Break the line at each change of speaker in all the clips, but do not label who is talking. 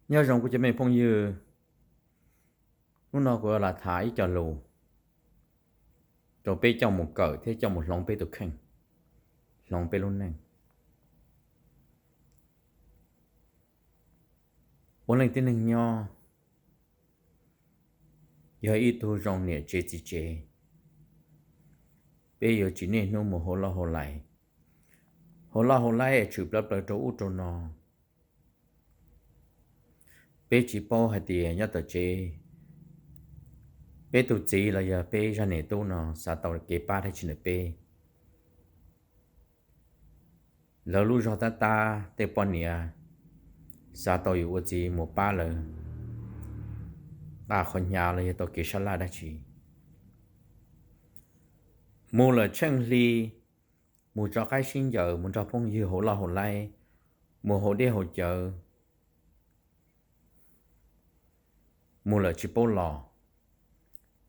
nhớ rằng của chị mình phong như lúc nào gọi là thái cho lù cho bé trong một cỡ thế trong một lòng bé tục khăn lòng bé luôn nè bốn lần tin hình nho giờ ít thu rong nè chế chỉ chế bé giờ chỉ nên nó một hồ la hồ lại chụp lập lại chỗ út trong nó bé chỉ bao hai tiền nhớ tờ chế bé tụ chỉ là giờ bé ra nè tu nó sao tàu kế ba hay chỉ là bé lỡ lúc cho ta tê bọn nè sao tàu yêu gì một ba lỡ ta khỏi nhà là tàu kế sát la đã chỉ mua là chân ly mua cho cái xin giờ mua cho phong dư hồ la hồ lại mua hồ đê hồ chợ mua là chỉ bao lò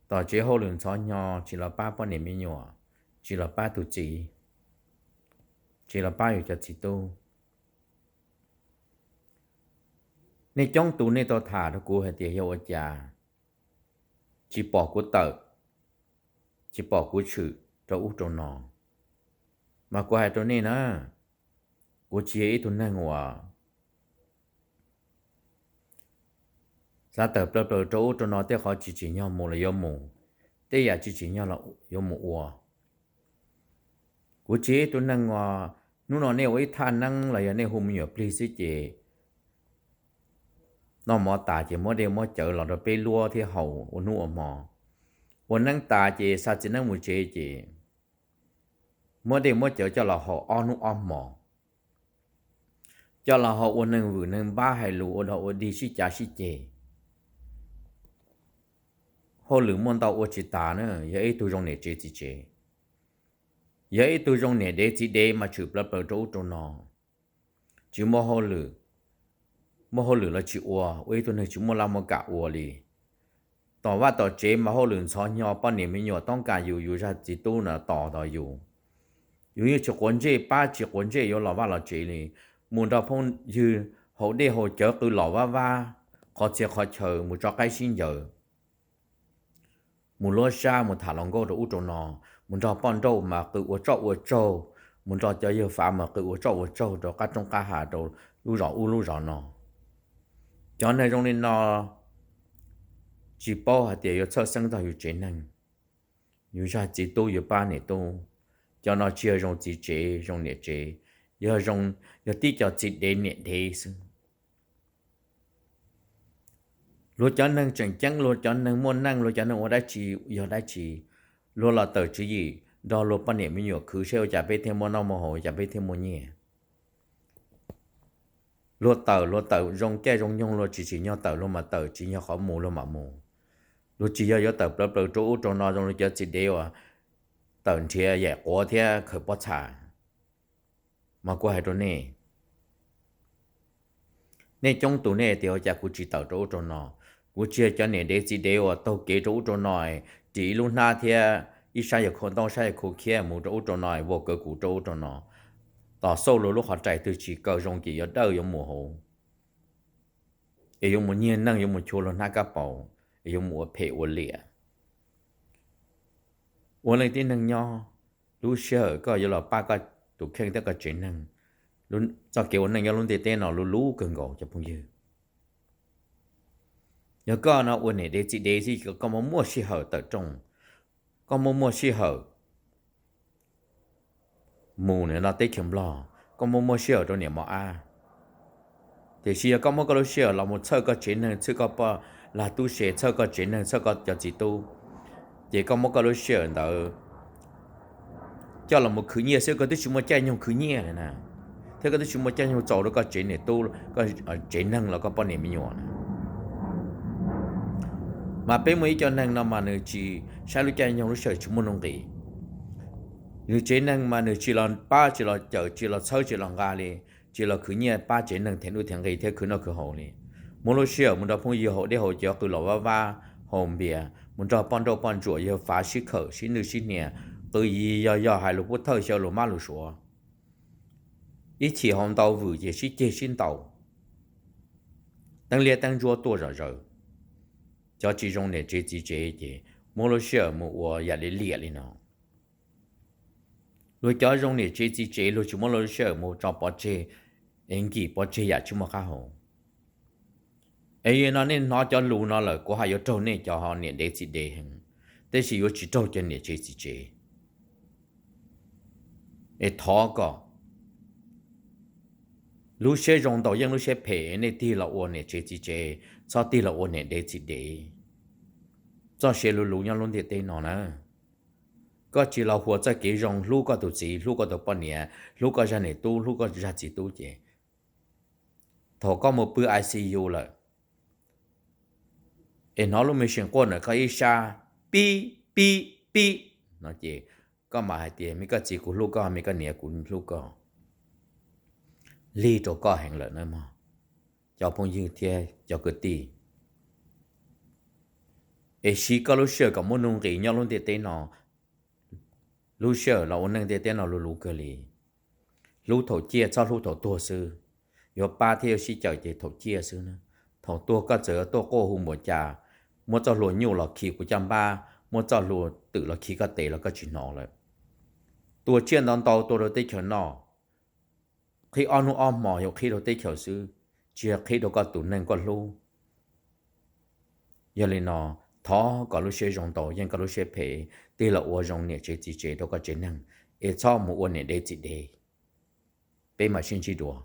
tao chỉ hồ lượng cho nhỏ chỉ là ba bao niệm mới nhỏ chỉ là ba tụ chỉ là baอยู่จะchỉ tuในจ้องตูในตัวถ่าทุกูให้เตียเยาวจาchỉ bỏ của tờ chỉ bỏ của chữ cho út trong nó mà qua haiตัวนี้นะกูเชียร์ตัวนั่งว่ะซาเตอร์เปล่าๆตัวตัวน้อยแต่เขาจีๆเนี่ยมูเลยยมูแต่อยากจีๆเนี่ยเรายมูว่ะกูเชียร์ตัวนั่งว่ะนู่นนเนี่ยไว้ท่านั่งอะไรเนี่ยหุ่มอยู่พลีสิเจnó mò tà chỉ mò đeo mò chợ là rồi bê lúa thì hậu ôn nu mò ôn năng tà chỉ sao chỉ năng một chế chỉ mò đeo mò chợ cho là họ on nu on mò cho là họ ôn năng vừa năng ba hay lúa ôn họ đi xí chả xí chế họ lử mòn tàu ôn chỉ tà nữa vậy tôi trong này chế chỉ chế vậy tôi trong này để chỉ để mà chụp lập ở chỗ trong nó chỉ mò họ lử mà họ lừa là chịu ua, vậy tôi này chúng mua làm một cả ua đi. Tỏว่าต่อเจมาhọ lừa cho nhau bao nhiêu mấy nhauต้องการอยู่ra chỉ tu là tỏ đóอยู่như chỉ quấn chế ba chỉ quấn chế có lò va là chế này muốn đào phong như họ để họ chở từ lò va họ sẽ họ chờ một cho cái xin giờ muốn lo xa muốn thả lòng go rồi út nó muốn cho bọn đâu mà cứ ua trâu muốn cho giờ phạm mà cứ ua trâu rồi cả trong cả hà rồi lu rõ nó cho nên trong nên nó chỉ bao hạt tiền cho sinh raอยู่chế năngอยู่ra chỉ tuอยู่ba này tu cho nó chia trong chỉ chế trong nhẹ chế giờ trong giờ tí cho chỉ để nhẹ thế luôn cho năng chẳng chẳng luôn cho năng muốn năng luôn cho năng ở đây chỉ giờ đây chỉ luôn là tờ chỉ gì đó luôn ba niệm mới nhiều cứ theo chả biết thêm món nào mà hồi chả biết thêm món nhẹ luôn tờ rong cái rong nhung luôn chỉ nhau tờ luôn mà tờ chỉ nhau khó mù luôn mà mù luôn chỉ nhau tờ bờ chỗ trong nó trong nó chỉ đều à tờ thì vậy quá thì khởi bắt trả mà qua hai chỗ này nên trong tủ này thì họ chỉ chỉ tờ chỗ trong nó cũng chia cho nên để chỉ đều à tàu kế chỗ trong nó chỉ luôn na thì ít sai không đông sai không kia một chỗ trong nó vô cơ cụ chỗ trong nó tỏ sâu lúc họ chạy từ chỉ cầu rong kỳ ở đâu dùng mùa hồ dùng một nhiên năng dùng một chỗ là na cá bầu dùng một phê uốn lịa uốn lên tin năng nho lúc sợ có giờ là ba cái tụ khen tất cả chuyện năng lúc cho kiểu năng nho lúc tên nào lúc lú cần gõ cho phong dư nhớ có nó uốn này để chỉ có một mua xì hở tại trong có một mua xì hở mù này là tết kiếm lò có mua share trong niệm mà thì khi có một cái share là một sơ có chuyện này sơ có bao là tu sửa sơ có chuyện này sơ có cho chỉ tu thì có một cái share đó cho là một khứ nhẹ sơ có tới chúng một chơi nhau khứ nhẹ này nè thế có tới chúng một chơi nhau trâu đó có chuyện này tu có chuyện năng là có bao niệm nhỏ mà bên mấy cho năng nó mà người chỉ sai lúc chơi nhau lúc sửa chúng một nông kỳ như chế năng mà nếu chỉ là ba chỉ là chợ chỉ là sáu chỉ là gà li chỉ là cứ nhẹ ba chế năng thiên đuôi thiên gầy thế cứ nó cứ hậu li muốn lo xíu muốn cho phong yêu hậu để hậu cho cứ lò va hồng bìa muốn cho bọn đâu bọn chuột yêu phá xí khẩu xí nữ xí nhẹ từ ý giờ hai lục bút thơ xíu lục má lục số ít chỉ hồng tàu vừa chỉ xí chế xin tàu tăng liệt tăng chúa tua rồi cho chỉ trong này chế mua lo sợ mua ya để liệt lên nó rồi cho trong này chế rồi chúng mua lo sợ mua cho bỏ chế anh kỳ bỏ chế ya chúng mua khá hồ ấy nó nên nó cho lù nó là có hai yếu trâu này cho họ này để chỉ để hình để chỉ yếu chỉ trâu cho này chế ấy thọ có lúc xe rong đầu ยัง lúc xe phê này đi là ô này chế sau đi là ô này để chỉ để cho xe lù nhau luôn để nó nè có chỉ là hoa在给 rong 路个都只路个都半年路个在那都路个在几都节thọ có một bữa ICU là em nói luôn mình xem qua nữa cái xa pi nó chỉ có mà hai tiền mấy cái chỉ của lúc có mấy cái nhẹ của lúc có lý cho có hành lợi nữa mà cho phong dương thế cho cái ti ấy chỉ có lúc sợ có muốn nông gì nhau luôn để tên nó lúc sợ là ôn năng để tên nó lúc cái gì lúc thầu chia cho lúc thầu tua sư有八天是叫的头接是呢，头多个这多过户么家，么做罗牛了起个江巴，么做罗得了起个地了个去闹了，多见到到多了得去闹，khi ăn nu ăn mò有khi đồ tết kiểu sư, chỉ khi đồ có tụi nên có lu, giờ lên nó thọ có lúc sẽ dùng tàu, nhưng có lúc sẽ phê, đây là uo dùng nhẹ chế chỉ chế đồ có chế năng, để cho một uo nhẹ để chỉ để, bây mà xin chỉ đùa.